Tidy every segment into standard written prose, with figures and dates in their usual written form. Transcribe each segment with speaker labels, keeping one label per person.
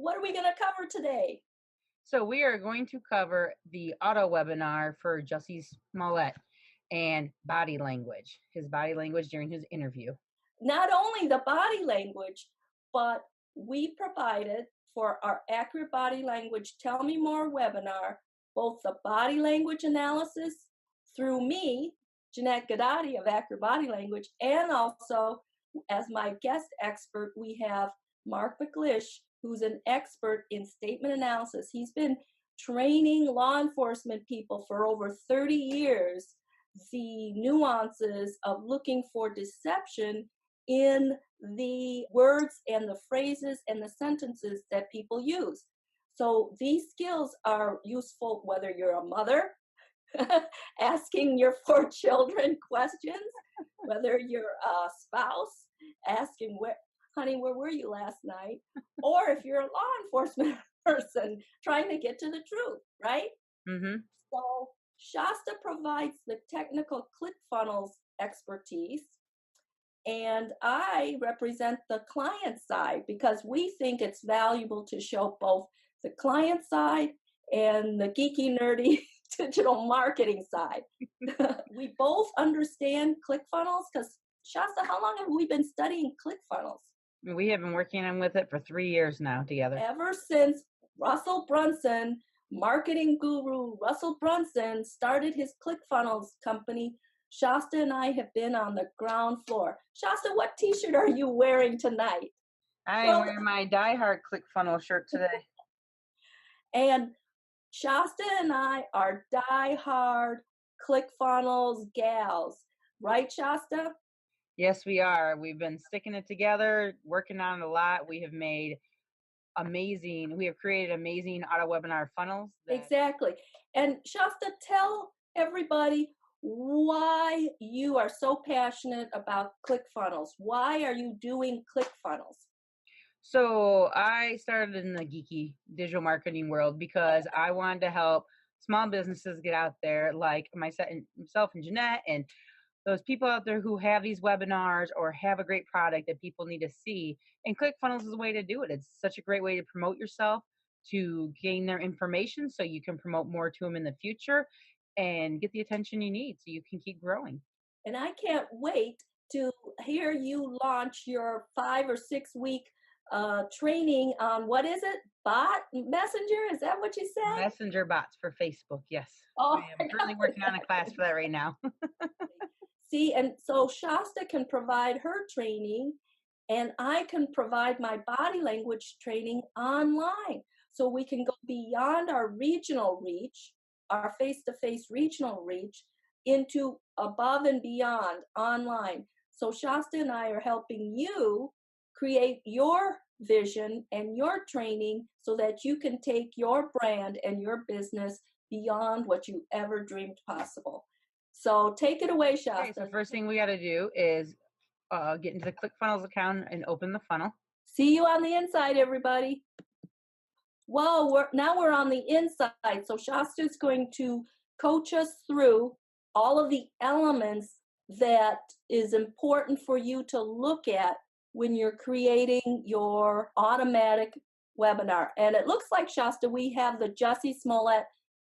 Speaker 1: what are we going to cover today?
Speaker 2: So we are going to cover the auto webinar for Jussie Smollett and body language, his body language during his interview.
Speaker 1: Not only the body language, but we provided for our Accurate Body Language Tell Me More webinar, both the body language analysis through me, Janette Ghedotte of Accurate Body Language, and also as my guest expert, we have Mark McLish, who's an expert in statement analysis. He's been training law enforcement people for over 30 years, the nuances of looking for deception in the words and the phrases and the sentences that people use. So these skills are useful whether you're a mother asking your 4 children questions, whether you're a spouse asking, honey, where were you last night? Or if you're a law enforcement person trying to get to the truth, right?
Speaker 2: Mm-hmm.
Speaker 1: So Shasta provides the technical ClickFunnels expertise, and I represent the client side because we think it's valuable to show both the client side and the geeky, nerdy digital marketing side. We both understand ClickFunnels because, Shasta, how long have we been studying ClickFunnels?
Speaker 2: We have been working on with it for 3 years now together.
Speaker 1: Ever since Russell Brunson, marketing guru Russell Brunson, started his ClickFunnels company, Shasta and I have been on the ground floor. Shasta, what t-shirt are you wearing tonight?
Speaker 2: I'm wearing my Die Hard ClickFunnels shirt today.
Speaker 1: And Shasta and I are die-hard ClickFunnels gals. Right, Shasta?
Speaker 2: Yes, we are. We've been sticking it together, working on it a lot. We have created amazing auto webinar funnels.
Speaker 1: Exactly. And Shasta, tell everybody why you are so passionate about ClickFunnels. Why are you doing ClickFunnels?
Speaker 2: So I started in the geeky digital marketing world because I wanted to help small businesses get out there, like myself and Janette, and those people out there who have these webinars or have a great product that people need to see. And ClickFunnels is a way to do it. It's such a great way to promote yourself, to gain their information so you can promote more to them in the future and get the attention you need so you can keep growing.
Speaker 1: And I can't wait to hear you launch your 5 or 6 week training on, what is it? Bot Messenger? Is that what you said?
Speaker 2: Messenger bots for Facebook. Yes.
Speaker 1: Oh,
Speaker 2: I am currently working on a class for that right now.
Speaker 1: See, and so Shasta can provide her training and I can provide my body language training online. So we can go beyond our regional reach, our face-to-face regional reach, into above and beyond online. So Shasta and I are helping you create your vision and your training so that you can take your brand and your business beyond what you ever dreamed possible. So take it away, Shasta.
Speaker 2: Okay, so the first thing we got to do is get into the ClickFunnels account and open the funnel.
Speaker 1: See you on the inside, everybody. Well, now we're on the inside. So Shasta is going to coach us through all of the elements that is important for you to look at when you're creating your automatic webinar. And it looks like, Shasta, we have the Jussie Smollett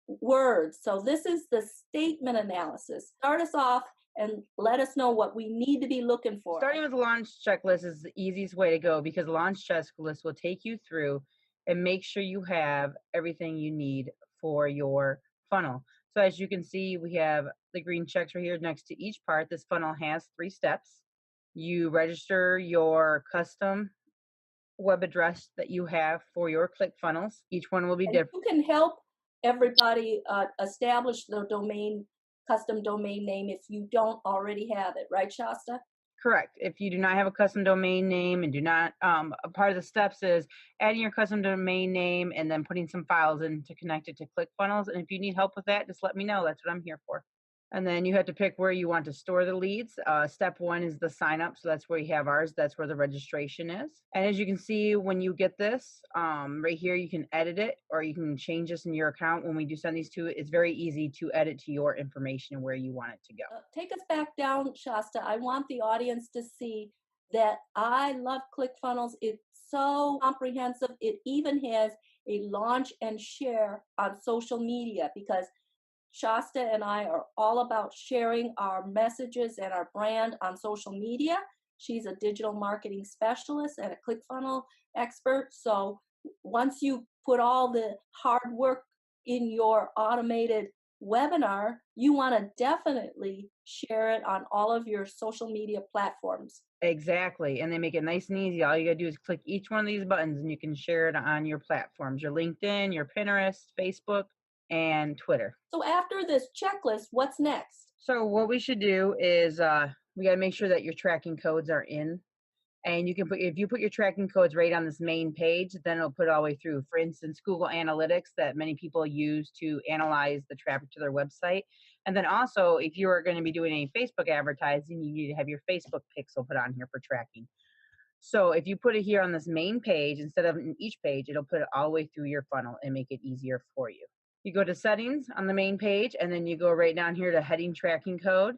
Speaker 1: words. So this is the statement analysis. Start us off and let us know what we need to be looking for.
Speaker 2: Starting with the launch checklist is the easiest way to go because the launch checklist will take you through and make sure you have everything you need for your funnel. So as you can see, we have the green checks right here next to each part. This funnel has 3 steps. You register your custom web address that you have for your ClickFunnels. Each one will be different.
Speaker 1: You can help everybody establish the custom domain name if you don't already have it, right, Shasta?
Speaker 2: Correct. If you do not have a custom domain name and do not, a part of the steps is adding your custom domain name and then putting some files in to connect it to ClickFunnels. And if you need help with that, just let me know. That's what I'm here for. And then you have to pick where you want to store the leads. Step 1 is the sign up. So that's where you have ours. That's where the registration is. And as you can see, when you get this right here, you can edit it or you can change this in your account. When we do send these to it, it's very easy to edit to your information and where you want it to go.
Speaker 1: Take us back down, Shasta. I want the audience to see that I love ClickFunnels. It's so comprehensive. It even has a launch and share on social media because Shasta and I are all about sharing our messages and our brand on social media. She's a digital marketing specialist and a ClickFunnel expert. So once you put all the hard work in your automated webinar, you want to definitely share it on all of your social media platforms.
Speaker 2: Exactly. And they make it nice and easy. All you gotta do is click each one of these buttons and you can share it on your platforms, your LinkedIn, your Pinterest, Facebook, and Twitter.
Speaker 1: So after this checklist, what's next?
Speaker 2: So what we should do is we gotta make sure that your tracking codes are in. And you can put, if you put your tracking codes right on this main page, then it'll put it all the way through. For instance, Google Analytics that many people use to analyze the traffic to their website. And then also, if you are going to be doing any Facebook advertising, you need to have your Facebook pixel put on here for tracking. So if you put it here on this main page, instead of in each page, it'll put it all the way through your funnel and make it easier for you. You go to settings on the main page, and then you go right down here to heading tracking code.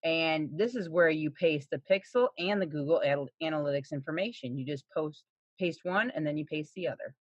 Speaker 2: And this is where you paste the pixel and the Google Analytics information. You just paste one and then you paste the other.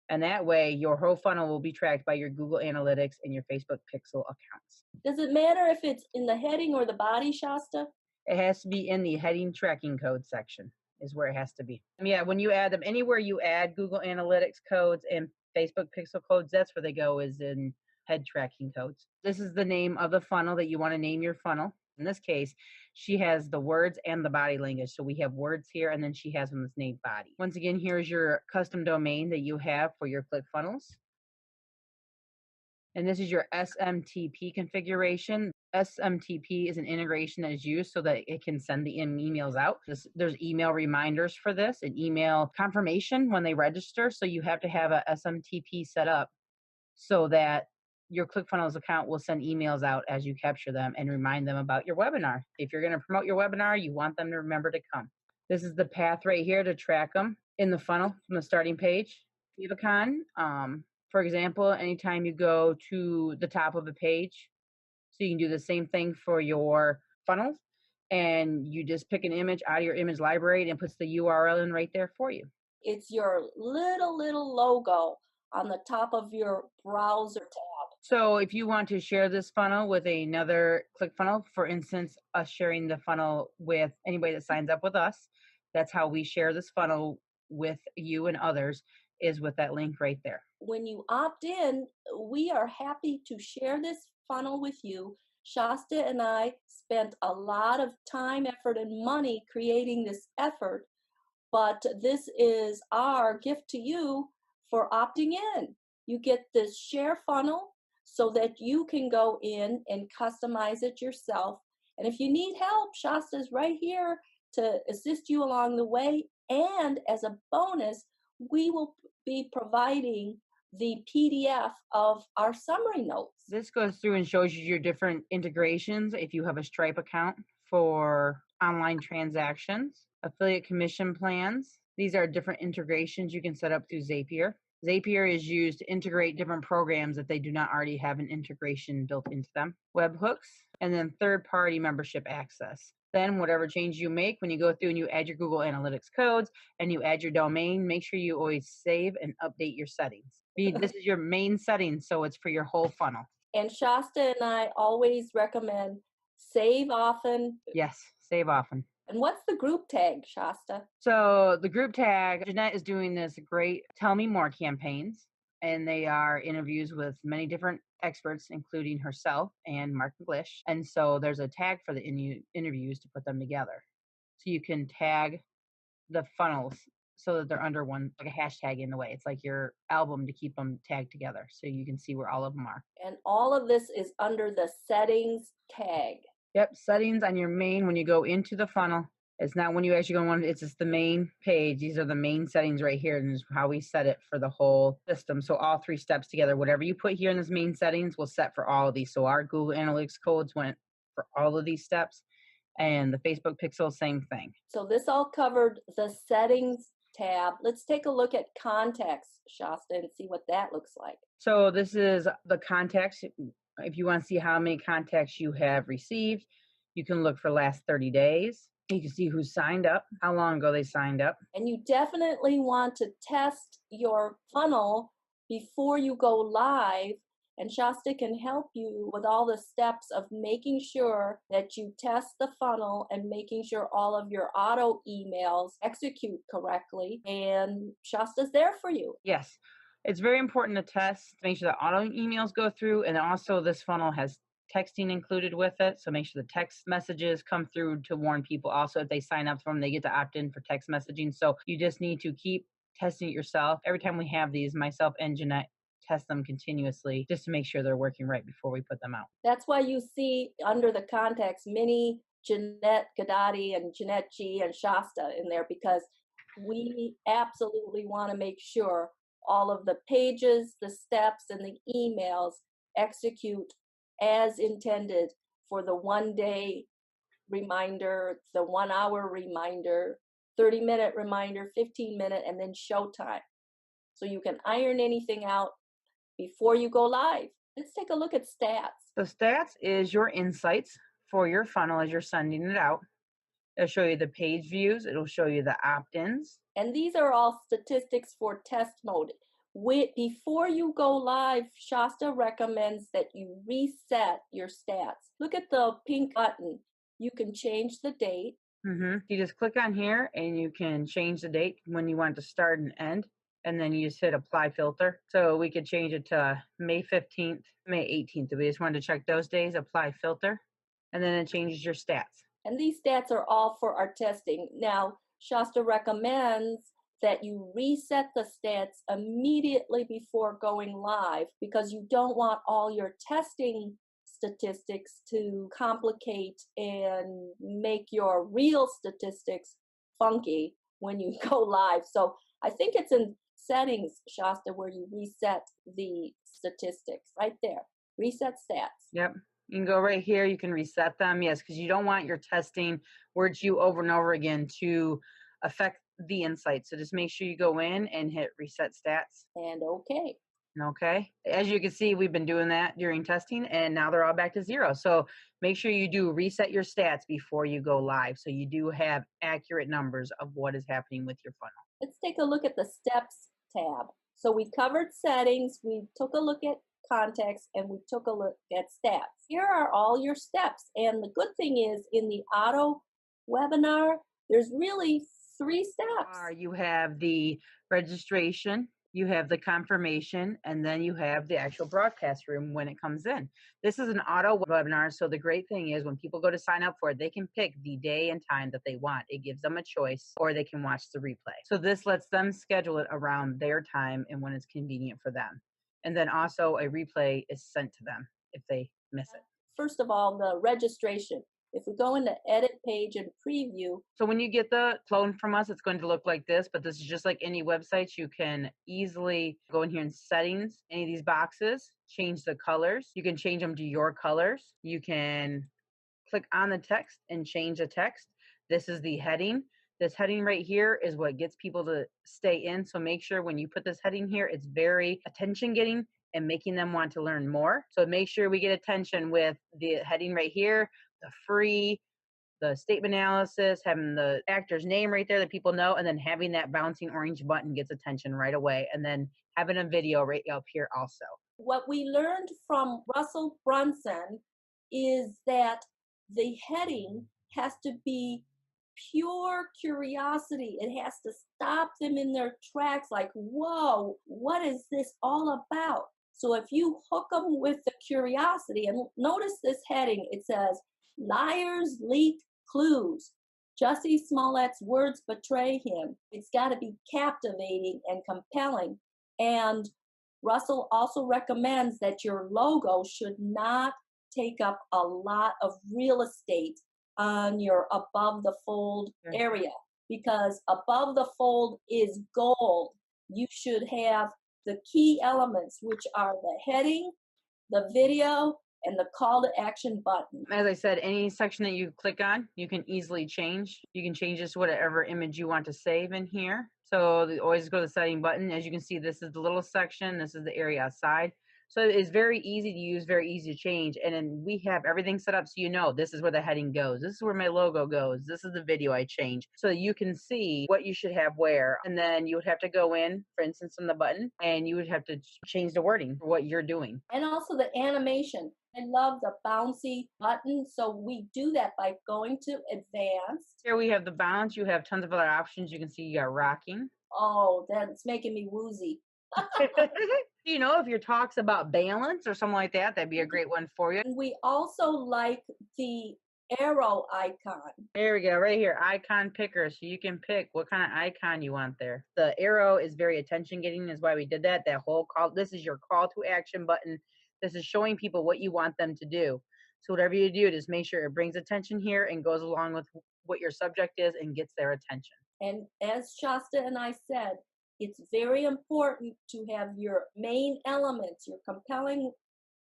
Speaker 2: And that way your whole funnel will be tracked by your Google Analytics and your Facebook pixel accounts.
Speaker 1: Does it matter if it's in the heading or the body, Shasta?
Speaker 2: It has to be in the heading tracking code section is where it has to be. Yeah, when you add them, anywhere you add Google Analytics codes and Facebook pixel codes, that's where they go, is in head tracking codes. This is the name of the funnel that you want to name your funnel. In this case, she has the words and the body language. So we have words here, and then she has one that's named body. Once again, here's your custom domain that you have for your ClickFunnels. And this is your SMTP configuration. SMTP is an integration that is used so that it can send the emails out. There's email reminders for this, an email confirmation when they register. So you have to have a SMTP set up so that your ClickFunnels account will send emails out as you capture them and remind them about your webinar. If you're going to promote your webinar, you want them to remember to come. This is the path right here to track them in the funnel from the starting page. Favicon, for example, anytime you go to the top of a page, so you can do the same thing for your funnels, and you just pick an image out of your image library and it puts the URL in right there for you.
Speaker 1: It's your little logo on the top of your browser tab.
Speaker 2: So if you want to share this funnel with another ClickFunnel, for instance, us sharing the funnel with anybody that signs up with us, that's how we share this funnel with you and others, is with that link right there.
Speaker 1: When you opt in, we are happy to share this funnel with you. Shasta and I spent a lot of time, effort, and money creating this effort, but this is our gift to you for opting in. You get this share funnel so that you can go in and customize it yourself. And if you need help, Shasta's right here to assist you along the way. And as a bonus, we will be providing the PDF of our summary notes.
Speaker 2: This goes through and shows you your different integrations. If you have a Stripe account for online transactions, affiliate commission plans, these are different integrations you can set up through Zapier. Zapier is used to integrate different programs that they do not already have an integration built into them. Webhooks, and then third-party membership access. Then whatever change you make, when you go through and you add your Google Analytics codes and you add your domain, make sure you always save and update your settings. This is your main settings, so it's for your whole funnel.
Speaker 1: And Shasta and I always recommend save often.
Speaker 2: Yes, save often.
Speaker 1: And what's the group tag, Shasta?
Speaker 2: So the group tag, Janette is doing this great Tell Me More campaigns, and they are interviews with many different experts, including herself and Mark English. And so there's a tag for the interviews to put them together. So you can tag the funnels so that they're under one, like a hashtag in the way. It's like your album to keep them tagged together so you can see where all of them are.
Speaker 1: And all of this is under the settings tag.
Speaker 2: Yep, settings on your main, when you go into the funnel. It's not when you actually go on, it's just the main page. These are the main settings right here, and this is how we set it for the whole system. So all three steps together, whatever you put here in this main settings will set for all of these. So our Google Analytics codes went for all of these steps, and the Facebook pixel, same thing.
Speaker 1: So this all covered the settings tab. Let's take a look at contacts, Shasta, and see what that looks like.
Speaker 2: So this is the contacts. If you want to see how many contacts you have received, you can look for last 30 days. You can see who signed up, how long ago they signed up.
Speaker 1: And you definitely want to test your funnel before you go live. And Shasta can help you with all the steps of making sure that you test the funnel and making sure all of your auto emails execute correctly. And Shasta's there for you.
Speaker 2: Yes, it's very important to test, make sure the auto emails go through, and also this funnel has texting included with it. So make sure the text messages come through to warn people. Also, if they sign up for them, they get to opt in for text messaging. So you just need to keep testing it yourself. Every time we have these, myself and Janette test them continuously just to make sure they're working right before we put them out.
Speaker 1: That's why you see under the contacts Minnie, Janette, Ghedotte, and Janette G and Shasta in there, because we absolutely want to make sure all of the pages, the steps, and the emails execute as intended for the 1 day reminder, the 1 hour reminder, 30-minute reminder, 15-minute, and then showtime. So you can iron anything out before you go live. Let's take a look at stats.
Speaker 2: So stats is your insights for your funnel as you're sending it out. It'll show you the page views. It'll show you the opt-ins.
Speaker 1: And these are all statistics for test mode. Before you go live, Shasta recommends that you reset your stats. Look at the pink button. You can change the date.
Speaker 2: You just click on here and you can change the date when you want to start and end. And then you just hit apply filter. So we could change it to May 15th, May 18th. If we just wanted to check those days, apply filter. And then it changes your stats.
Speaker 1: And these stats are all for our testing. Now, Shasta recommends that you reset the stats immediately before going live, because you don't want all your testing statistics to complicate and make your real statistics funky when you go live. So I think it's in settings, Shasta, where you reset the statistics right there. Reset stats.
Speaker 2: Yep. You can go right here. You can reset them. Yes, because you don't want your testing words you over and over again to affect the insights. So just make sure you go in and hit reset stats.
Speaker 1: And okay.
Speaker 2: Okay. As you can see, we've been doing that during testing and now they're all back to 0. So make sure you do reset your stats before you go live, so you do have accurate numbers of what is happening with your funnel.
Speaker 1: Let's take a look at the steps tab. So we covered settings, we took a look at context, and we took a look at stats. Here are all your steps. And the good thing is, in the auto webinar, there's really 3 steps.
Speaker 2: You have the registration, you have the confirmation, and then you have the actual broadcast room when it comes in. This is an auto webinar, so the great thing is when people go to sign up for it, they can pick the day and time that they want. It gives them a choice, or they can watch the replay. So this lets them schedule it around their time and when it's convenient for them. And then also a replay is sent to them if they miss it.
Speaker 1: First of all, the registration. If we go into edit page and preview.
Speaker 2: So when you get the clone from us, it's going to look like this, but this is just like any websites. You can easily go in here in settings, any of these boxes, change the colors. You can change them to your colors. You can click on the text and change the text. This is the heading. This heading right here is what gets people to stay in. So make sure when you put this heading here, it's very attention getting and making them want to learn more. So make sure we get attention with the heading right here, the free, the statement analysis, having the actor's name right there that people know, and then having that bouncing orange button gets attention right away, and then having a video right up here also.
Speaker 1: What we learned from Russell Brunson is that the heading has to be pure curiosity. It has to stop them in their tracks like, whoa, what is this all about? So if you hook them with the curiosity, and notice this heading, it says, liars leak clues. Jussie Smollett's words betray him. It's got to be captivating and compelling. And Russell also recommends that your logo should not take up a lot of real estate on your above the fold area, because above the fold is gold. You should have the key elements, which are the heading, the video, and the call to action button.
Speaker 2: As I said, any section that you click on, you can easily change. You can change this to whatever image you want to save in here. So always go to the setting button. As you can see, this is the little section. This is the area outside. So it's very easy to use, very easy to change. And then we have everything set up so you know this is where the heading goes. This is where my logo goes. This is the video I change. So you can see what you should have where. And then you would have to go in, for instance, on the button, and you would have to change the wording for what you're doing.
Speaker 1: And also the animation. I love the bouncy button. So we do that by going to advanced.
Speaker 2: Here we have the bounce. You have tons of other options. You can see you got rocking.
Speaker 1: Oh, that's making me woozy.
Speaker 2: You know, if your talk's about balance or something like that, that'd be a great one for you.
Speaker 1: And we also like the arrow icon.
Speaker 2: There we go, right here, icon picker. So you can pick what kind of icon you want there. The arrow is very attention getting, is why we did that. That whole call, this is your call to action button. This is showing people what you want them to do. So whatever you do, just make sure it brings attention here and goes along with what your subject is and gets their attention.
Speaker 1: And as Shasta and I said, it's very important to have your main elements, your compelling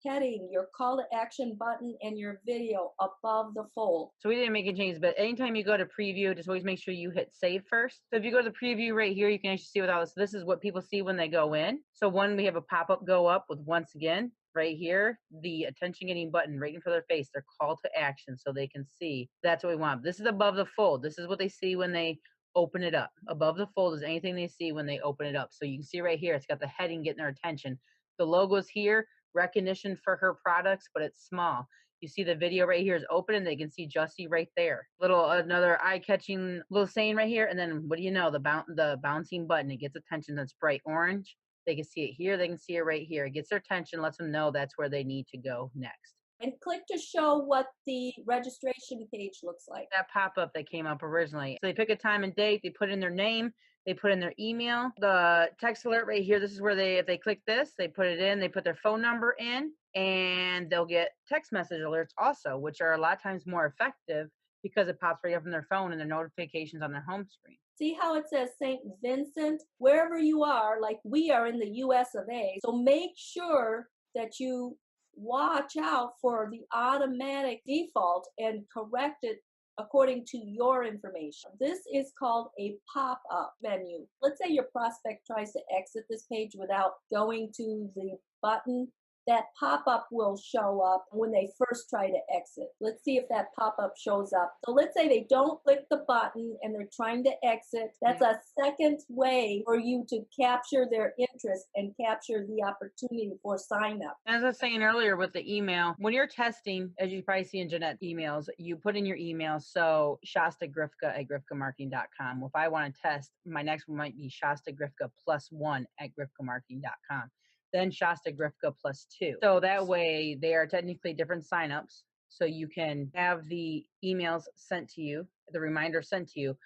Speaker 1: heading, your call to action button, and your video above the fold.
Speaker 2: So we didn't make any changes, but anytime you go to preview, just always make sure you hit save first. So if you go to the preview right here, you can actually see what all this. This is what people see when they go in. So one, we have a pop-up go up with, once again, right here, the attention getting button right in front of their face, their call to action, so they can see. That's what we want. This is above the fold. This is what they see when they open it up. Above the fold is anything they see when they open it up. So you can see right here, it's got the heading getting their attention. The logo's here, recognition for her products, but it's small. You see the video right here is open and they can see Jussie right there. Another eye-catching little saying right here. And then what do you know? The bouncing button, it gets attention. That's bright orange. They can see it here. They can see it right here. It gets their attention, lets them know that's where they need to go next.
Speaker 1: And click to show what the registration page looks like.
Speaker 2: That pop-up that came up originally. So they pick a time and date, they put in their name, they put in their email. The text alert right here, this is where if they click this, they put it in, they put their phone number in, and they'll get text message alerts also, which are a lot of times more effective because it pops right up on their phone and their notifications on their home screen.
Speaker 1: See how it says St. Vincent? Wherever you are, like we are in the US of A, so make sure that you watch out for the automatic default and correct it according to your information. This is called a pop-up menu. Let's say your prospect tries to exit this page without going to the button. That pop-up will show up when they first try to exit. Let's see if that pop-up shows up. So let's say they don't click the button and they're trying to exit. That's a second way for you to capture their interest and capture the opportunity for sign up.
Speaker 2: As I was saying earlier with the email, when you're testing, as you probably see in Janette emails, you put in your email. So Shasta Grifka at grifkamarketing.com. If I want to test, my next one might be Shasta Grifka +1 at grifkamarketing.com. Then Shasta Grifka +2. So that way they are technically different signups. So you can have the emails sent to you, the reminder sent to you.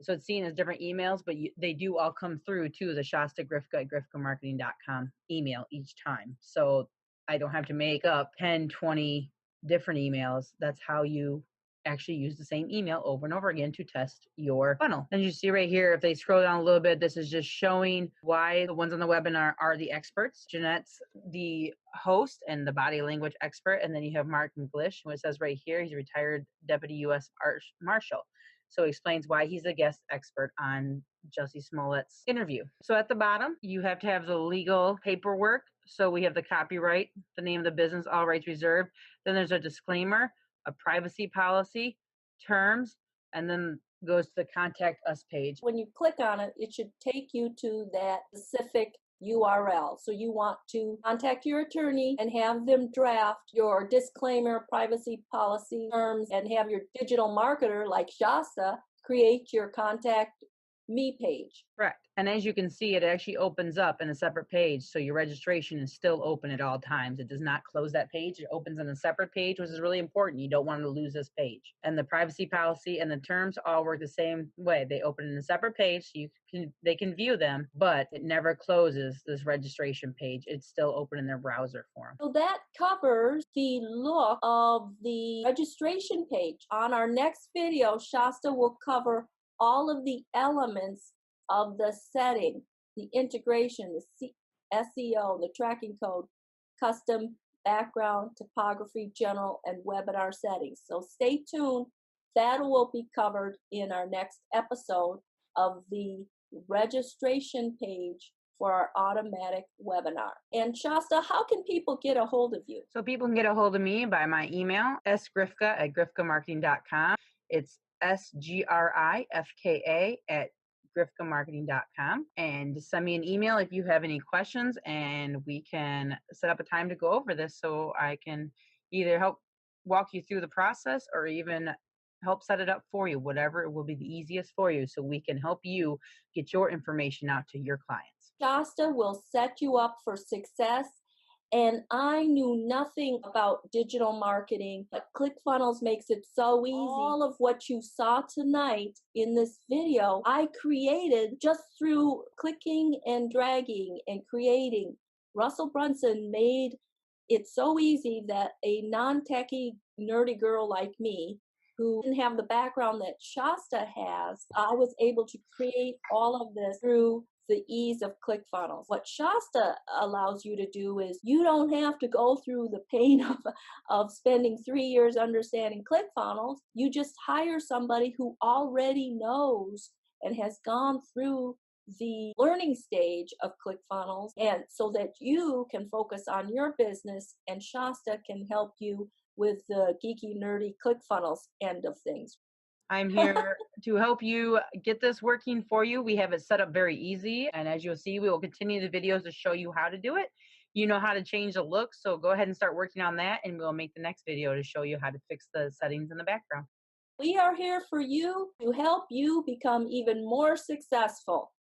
Speaker 2: So it's seen as different emails, but they do all come through to the Shasta Grifka at grifkamarketing.com email each time. So I don't have to make up 10, 20 different emails. That's how you actually use the same email over and over again to test your funnel. And you see right here, if they scroll down a little bit, this is just showing why the ones on the webinar are the experts. Janette's the host and the body language expert. And then you have Mark English, who it says right here, he's a retired deputy U.S. Marshal. So he explains why he's a guest expert on Jussie Smollett's interview. So at the bottom, you have to have the legal paperwork. So we have the copyright, the name of the business, all rights reserved. Then there's a disclaimer, a privacy policy, terms, and then goes to the contact us page.
Speaker 1: When you click on it, it should take you to that specific URL. So you want to contact your attorney and have them draft your disclaimer, privacy policy, terms, and have your digital marketer like Shasta create your contact me page.
Speaker 2: Correct. And as you can see, it actually opens up in a separate page. So your registration is still open at all times. It does not close that page. It opens on a separate page, which is really important. You don't want to lose this page. And the privacy policy and the terms all work the same way. They open in a separate page so they can view them, but it never closes this registration page. It's still open in their browser for them.
Speaker 1: So that covers the look of the registration page. On our next video, Shasta will cover all of the elements of the setting, the integration, the SEO, the tracking code, custom, background, topography, general, and webinar settings. So stay tuned. That will be covered in our next episode of the registration page for our automatic webinar. And Shasta, how can people get a hold of you?
Speaker 2: So people can get a hold of me by my email, sgrifka@grifkamarketing.com. It's SGRIFKA at grifkamarketing.com. And just send me an email if you have any questions, and we can set up a time to go over this so I can either help walk you through the process or even help set it up for you, whatever will be the easiest for you, so we can help you get your information out to your clients.
Speaker 1: Shasta will set you up for success. And I knew nothing about digital marketing, but ClickFunnels makes it so easy. All of what you saw tonight in this video, I created just through clicking and dragging and creating. Russell Brunson made it so easy that a non-techie, nerdy girl like me, who didn't have the background that Shasta has, I was able to create all of this through the ease of ClickFunnels. What Shasta allows you to do is you don't have to go through the pain of spending 3 years understanding ClickFunnels. You just hire somebody who already knows and has gone through the learning stage of ClickFunnels, and so that you can focus on your business and Shasta can help you with the geeky, nerdy ClickFunnels end of things.
Speaker 2: I'm here to help you get this working for you. We have it set up very easy. And as you'll see, we will continue the videos to show you how to do it. You know how to change the look. So go ahead and start working on that. And we'll make the next video to show you how to fix the settings in the background.
Speaker 1: We are here for you to help you become even more successful.